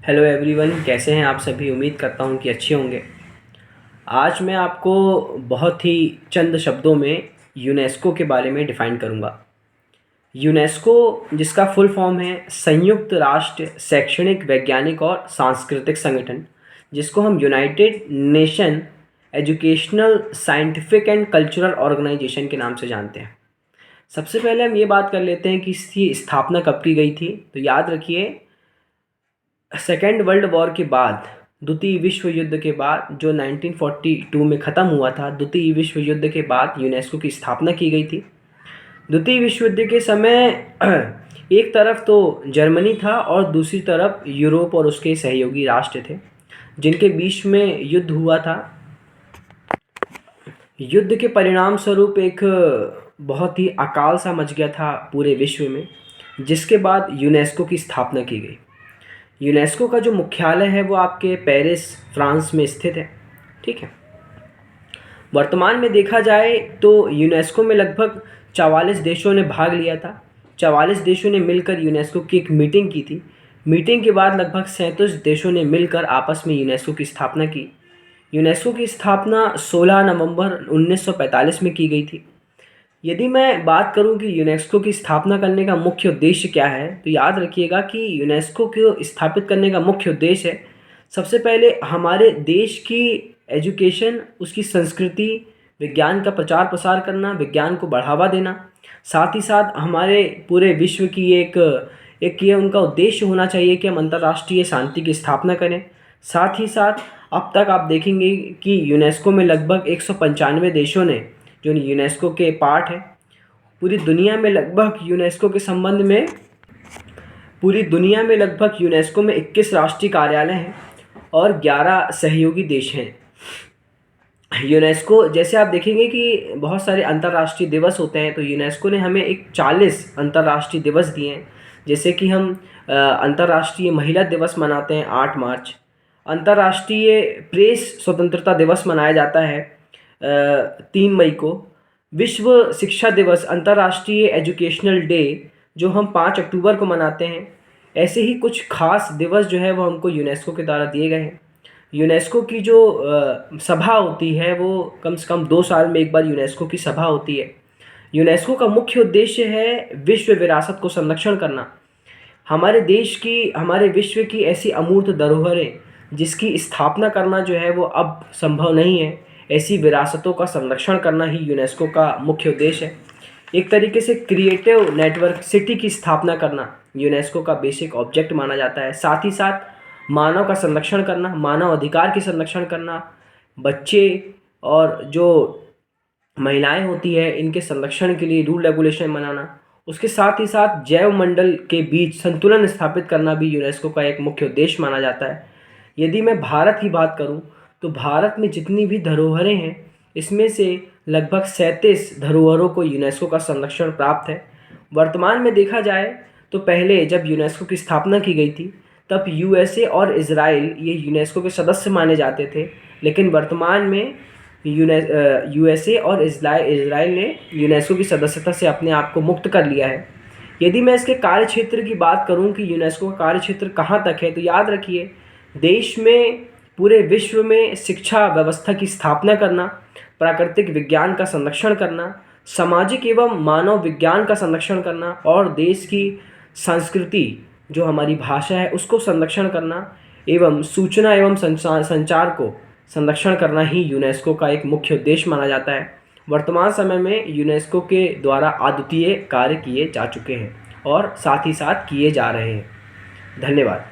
Hello everyone, कैसे हैं आप सभी। उम्मीद करता हूं कि अच्छे होंगे। आज मैं आपको बहुत ही चंद शब्दों में यूनेस्को के बारे में डिफ़ाइन करूंगा। यूनेस्को, जिसका फुल फॉर्म है संयुक्त राष्ट्र शैक्षणिक, वैज्ञानिक और सांस्कृतिक संगठन, जिसको हम United Nation Educational, Scientific and Cultural Organization के नाम से जानते हैं। सबसे पहले हम ये बात कर लेते हैं कि इसकी स्थापना कब की गई थी। तो याद रखिए, सेकेंड वर्ल्ड वॉर के बाद, द्वितीय विश्व युद्ध के बाद, जो 1942 में ख़त्म हुआ था, द्वितीय विश्व युद्ध के बाद यूनेस्को की स्थापना की गई थी। द्वितीय विश्व युद्ध के समय एक तरफ तो जर्मनी था और दूसरी तरफ यूरोप और उसके सहयोगी राष्ट्र थे, जिनके बीच में युद्ध हुआ था। युद्ध के परिणाम स्वरूप एक बहुत ही अकाल सा मच गया था पूरे विश्व में, जिसके बाद यूनेस्को की स्थापना की गई। यूनेस्को का जो मुख्यालय है वो आपके पेरिस, फ्रांस में स्थित है। ठीक है। वर्तमान में देखा जाए तो यूनेस्को में लगभग 44 देशों ने भाग लिया था। 44 देशों ने मिलकर यूनेस्को की एक मीटिंग की थी। मीटिंग के बाद लगभग 37 देशों ने मिलकर आपस में यूनेस्को की स्थापना की। यूनेस्को की स्थापना 16 नवंबर 1945 में की गई थी। यदि मैं बात करूं कि यूनेस्को की स्थापना करने का मुख्य उद्देश्य क्या है, तो याद रखिएगा कि यूनेस्को को स्थापित करने का मुख्य उद्देश्य है, सबसे पहले हमारे देश की एजुकेशन, उसकी संस्कृति, विज्ञान का प्रचार प्रसार करना, विज्ञान को बढ़ावा देना। साथ ही साथ हमारे पूरे विश्व की एक ये उनका उद्देश्य होना चाहिए कि हम अंतर्राष्ट्रीय शांति की स्थापना करें। साथ ही साथ अब तक आप देखेंगे कि यूनेस्को में लगभग 195 देशों ने, जो यूनेस्को के पार्ट है, पूरी दुनिया में लगभग यूनेस्को के संबंध में पूरी दुनिया में लगभग यूनेस्को में 21 राष्ट्रीय कार्यालय हैं और 11 सहयोगी देश हैं। यूनेस्को, जैसे आप देखेंगे कि बहुत सारे अंतर्राष्ट्रीय दिवस होते हैं, तो यूनेस्को ने हमें एक 40 अंतर्राष्ट्रीय दिवस दिए हैं। जैसे कि हम अंतर्राष्ट्रीय महिला दिवस मनाते हैं 8 मार्च। अंतर्राष्ट्रीय प्रेस स्वतंत्रता दिवस मनाया जाता है 3 मई को। विश्व शिक्षा दिवस, अंतर्राष्ट्रीय एजुकेशनल डे, जो हम 5 अक्टूबर को मनाते हैं। ऐसे ही कुछ खास दिवस जो है वो हमको यूनेस्को के द्वारा दिए गए हैं। यूनेस्को की जो सभा होती है वो कम से कम 2 साल में एक बार यूनेस्को की सभा होती है। यूनेस्को का मुख्य उद्देश्य है विश्व विरासत को संरक्षण करना। हमारे देश की, हमारे विश्व की ऐसी अमूर्त धरोहरें जिसकी स्थापना करना जो है वो अब संभव नहीं है, ऐसी विरासतों का संरक्षण करना ही यूनेस्को का मुख्य उद्देश्य है। एक तरीके से क्रिएटिव नेटवर्क सिटी की स्थापना करना यूनेस्को का बेसिक ऑब्जेक्ट माना जाता है। साथ ही साथ मानव का संरक्षण करना, मानव अधिकार की संरक्षण करना, बच्चे और जो महिलाएं होती है इनके संरक्षण के लिए रूल रेगुलेशन बनाना, उसके साथ ही साथ जैव मंडल के बीच संतुलन स्थापित करना भी यूनेस्को का एक मुख्य उद्देश्य माना जाता है। यदि मैं भारत की बात करूं, तो भारत में जितनी भी धरोहरें हैं, इसमें से लगभग 37 धरोहरों को यूनेस्को का संरक्षण प्राप्त है। वर्तमान में देखा जाए तो पहले जब यूनेस्को की स्थापना की गई थी, तब यूएसए और इज़राइल ये यूनेस्को के सदस्य माने जाते थे, लेकिन वर्तमान में यूएसए और इज़राइल ने यूनेस्को की सदस्यता से अपने आप को मुक्त कर लिया है। यदि मैं इसके कार्य क्षेत्र की बात करूं कि यूनेस्को का कार्य क्षेत्र कहाँ तक है, तो याद रखिए, देश में, पूरे विश्व में शिक्षा व्यवस्था की स्थापना करना, प्राकृतिक विज्ञान का संरक्षण करना, सामाजिक एवं मानव विज्ञान का संरक्षण करना और देश की संस्कृति, जो हमारी भाषा है, उसको संरक्षण करना एवं सूचना एवं संचार को संरक्षण करना ही यूनेस्को का एक मुख्य उद्देश्य माना जाता है। वर्तमान समय में यूनेस्को के द्वारा अद्वितीय कार्य किए जा चुके हैं और साथ ही साथ किए जा रहे हैं। धन्यवाद।